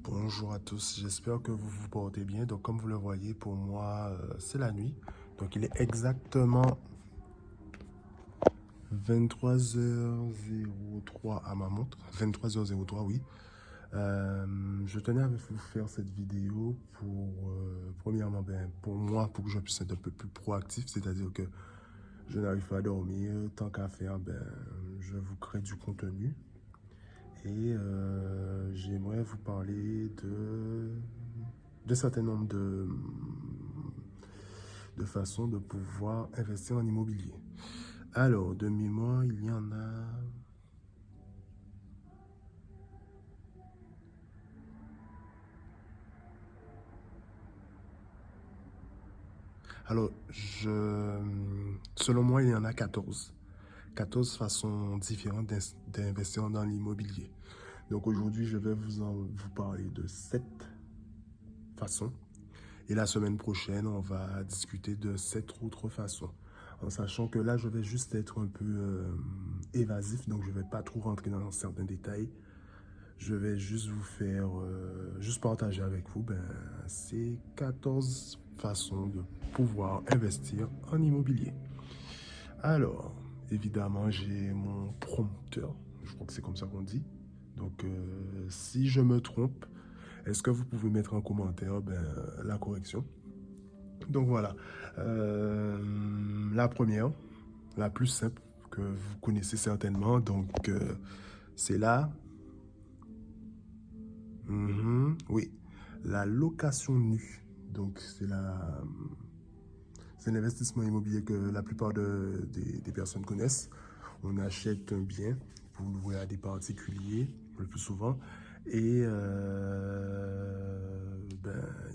Bonjour à tous, j'espère que vous vous portez bien. Donc comme vous le voyez, pour moi, c'est la nuit. Donc il est exactement 23h03 à ma montre. 23h03, oui. Je tenais à vous faire cette vidéo pour, premièrement, pour moi, pour que je puisse être un peu plus proactif. C'est-à-dire que je n'arrive pas à dormir. Tant qu'à faire, je vous crée du contenu. Et j'aimerais vous parler de certain nombre de façons de pouvoir investir en immobilier. Alors, de mémoire, il y en a... Alors, selon moi, il y en a 14. 14 façons différentes d'investir dans l'immobilier. Donc aujourd'hui, je vais vous parler de 7 façons. Et la semaine prochaine, on va discuter de 7 autres façons. En sachant que là, je vais juste être un peu évasif, donc je ne vais pas trop rentrer dans certains détails. Je vais juste vous faire, juste partager avec vous ces 14 façons de pouvoir investir en immobilier. Alors, évidemment, j'ai mon prompteur, je crois que c'est comme ça qu'on dit. Donc, si je me trompe, est-ce que vous pouvez mettre en commentaire la correction? Donc voilà, la première, la plus simple que vous connaissez certainement, donc c'est là, oui, la location nue. Donc c'est l'investissement immobilier que la plupart des personnes connaissent. On achète un bien pour louer à des particuliers le plus souvent et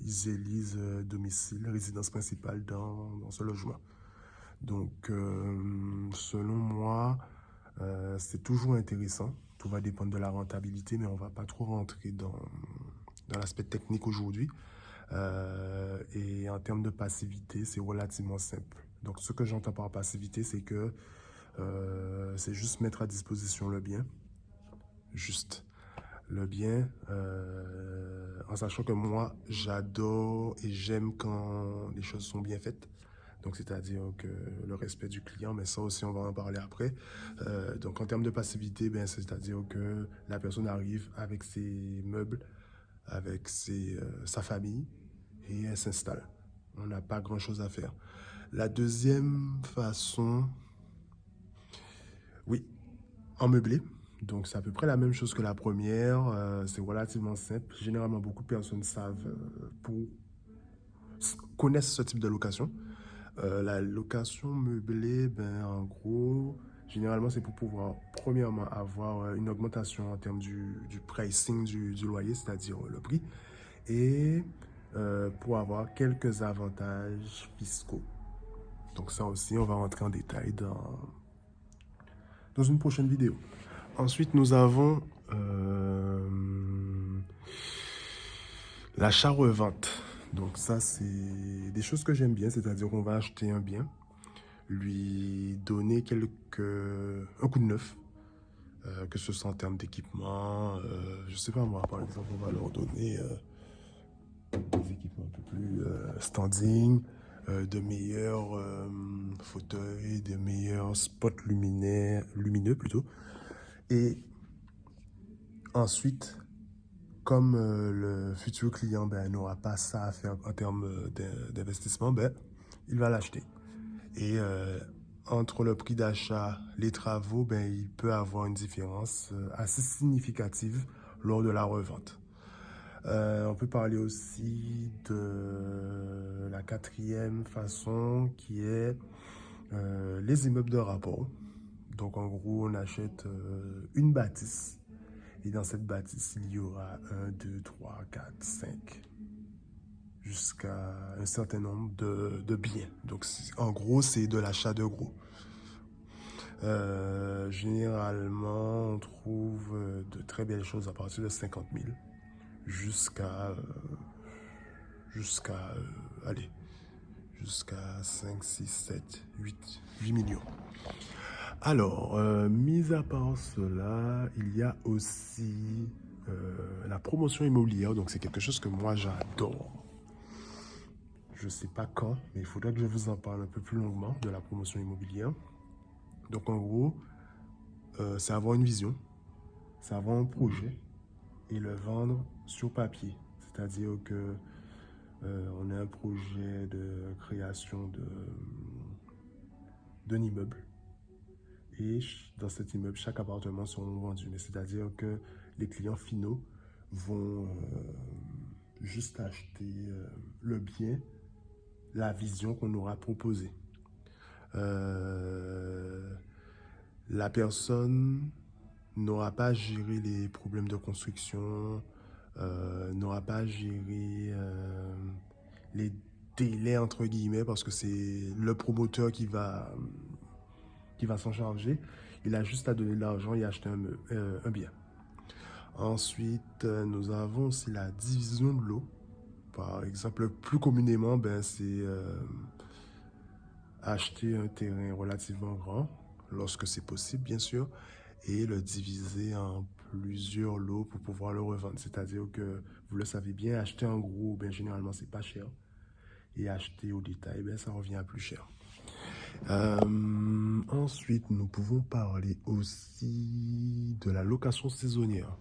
ils élisent domicile, résidence principale dans ce logement. Donc, selon moi, c'est toujours intéressant. Tout va dépendre de la rentabilité, mais on ne va pas trop rentrer dans l'aspect technique aujourd'hui. Et en termes de passivité, c'est relativement simple. Donc, ce que j'entends par passivité, c'est que c'est juste mettre à disposition le bien. Juste le bien, en sachant que moi, j'adore et j'aime quand les choses sont bien faites. Donc, c'est-à-dire que le respect du client, mais ça aussi, on va en parler après. Donc, en termes de passivité, c'est-à-dire que la personne arrive avec ses meubles, avec sa famille, et elle s'installe. On n'a pas grand-chose à faire. La deuxième façon, oui, en meublé. Donc, c'est à peu près la même chose que la première. C'est relativement simple. Généralement, beaucoup de personnes connaissent ce type de location. La location meublée, en gros, généralement, c'est pour pouvoir, premièrement, avoir une augmentation en termes du pricing du loyer, c'est-à-dire le prix, et pour avoir quelques avantages fiscaux. Donc ça aussi, on va rentrer en détail dans une prochaine vidéo. Ensuite, nous avons l'achat-revente. Donc ça, c'est des choses que j'aime bien, c'est-à-dire qu'on va acheter un bien, lui donner un coup de neuf, que ce soit en termes d'équipement, je sais pas moi, par exemple, on va leur donner des équipements un peu plus standing, de meilleurs fauteuils, de meilleurs spots lumineux plutôt. Et ensuite, comme le futur client n'aura pas ça à faire en termes d'investissement, il va l'acheter. Et entre le prix d'achat, les travaux, il peut avoir une différence assez significative lors de la revente. On peut parler aussi de la quatrième façon qui est les immeubles de rapport. Donc en gros, on achète une bâtisse et dans cette bâtisse, il y aura 1, 2, 3, 4, 5 jusqu'à un certain nombre de biens. Donc en gros, c'est de l'achat de gros. Généralement, on trouve de très belles choses à partir de 50 000 jusqu'à allez, jusqu'à 5, 6, 7, 8 millions. Alors, mis à part cela, il y a aussi la promotion immobilière, donc c'est quelque chose que moi j'adore. Je ne sais pas quand, mais il faudrait que je vous en parle un peu plus longuement de la promotion immobilière. Donc en gros, c'est avoir une vision, c'est avoir un projet et le vendre sur papier. C'est-à-dire que on a un projet de création d'un immeuble. Et dans cet immeuble, chaque appartement sera vendu. Mais c'est-à-dire que les clients finaux vont juste acheter le bien, la vision qu'on aura proposée. La personne n'aura pas à gérer les problèmes de construction, n'aura pas à gérer les délais entre guillemets parce que c'est le promoteur qui va s'en charger. Il a juste à donner de l'argent et acheter un bien. Ensuite, nous avons aussi la division de l'eau. Par exemple, plus communément, c'est acheter un terrain relativement grand, lorsque c'est possible, bien sûr, et le diviser en plusieurs lots pour pouvoir le revendre. C'est-à-dire que, vous le savez bien, acheter en gros, généralement, c'est pas cher. Et acheter au détail, ça revient à plus cher. Ensuite, nous pouvons parler aussi de la location saisonnière.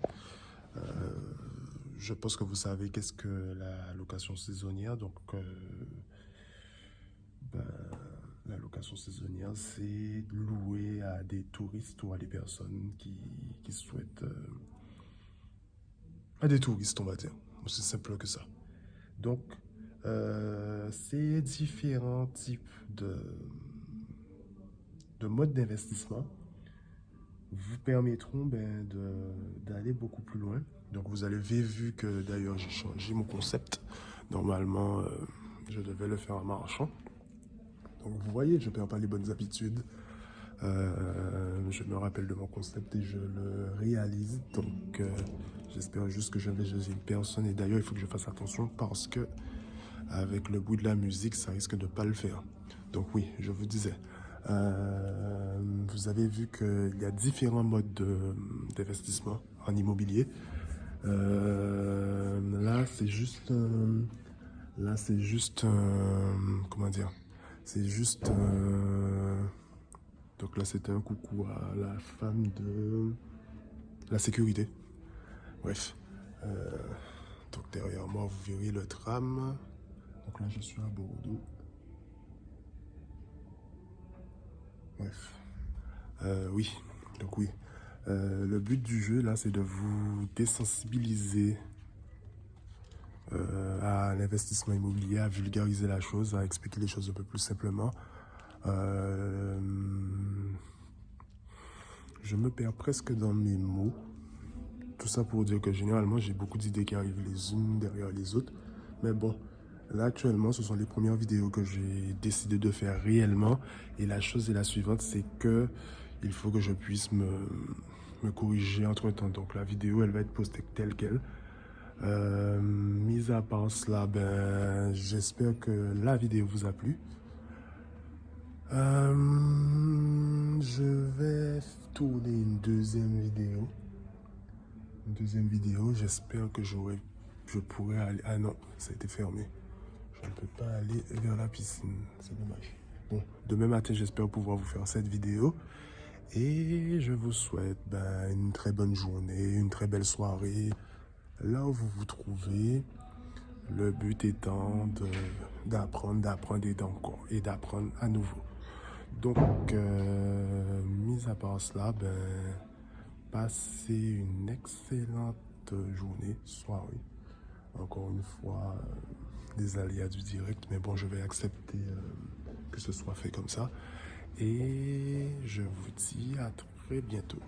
Je pense que vous savez qu'est-ce que la location saisonnière. Donc, la location saisonnière, c'est louer à des touristes ou à des personnes qui souhaitent... à des touristes, on va dire. C'est simple que ça. Donc, ces différents types de modes d'investissement vous permettront d'aller beaucoup plus loin. Donc vous avez vu que d'ailleurs j'ai changé mon concept. Normalement, je devais le faire en marchant. Donc vous voyez, je ne perds pas les bonnes habitudes. Je me rappelle de mon concept et je le réalise. Donc j'espère juste que je vais jaser une personne. Et d'ailleurs, il faut que je fasse attention parce que avec le bruit de la musique, ça risque de ne pas le faire. Donc oui, je vous disais. Vous avez vu qu'il y a différents modes d'investissement en immobilier. Là, c'est juste comment dire? C'est juste donc là, c'était un coucou à la femme de la sécurité. Bref. Donc derrière moi, vous verrez le tram. Donc là, je suis à Bordeaux. Bref. Oui, donc oui. Le but du jeu, là, c'est de vous désensibiliser à l'investissement immobilier, à vulgariser la chose, à expliquer les choses un peu plus simplement. Je me perds presque dans mes mots. Tout ça pour dire que généralement, j'ai beaucoup d'idées qui arrivent les unes derrière les autres. Mais bon, là, actuellement, ce sont les premières vidéos que j'ai décidé de faire réellement. Et la chose est la suivante, c'est que il faut que je puisse me corriger entre-temps. Donc, la vidéo, elle va être postée telle qu'elle. Mis à part cela, j'espère que la vidéo vous a plu. Je vais tourner une deuxième vidéo. J'espère que je pourrai aller... Ah non, ça a été fermé. Je ne peux pas aller vers la piscine. C'est dommage. Bon, demain matin, j'espère pouvoir vous faire cette vidéo. Et je vous souhaite une très bonne journée, une très belle soirée. Là où vous vous trouvez, le but étant d'apprendre et d'apprendre à nouveau. Donc, mis à part cela, passez une excellente journée, soirée. Encore une fois, des aléas du direct, mais bon, je vais accepter que ce soit fait comme ça. Et je vous dis à très bientôt.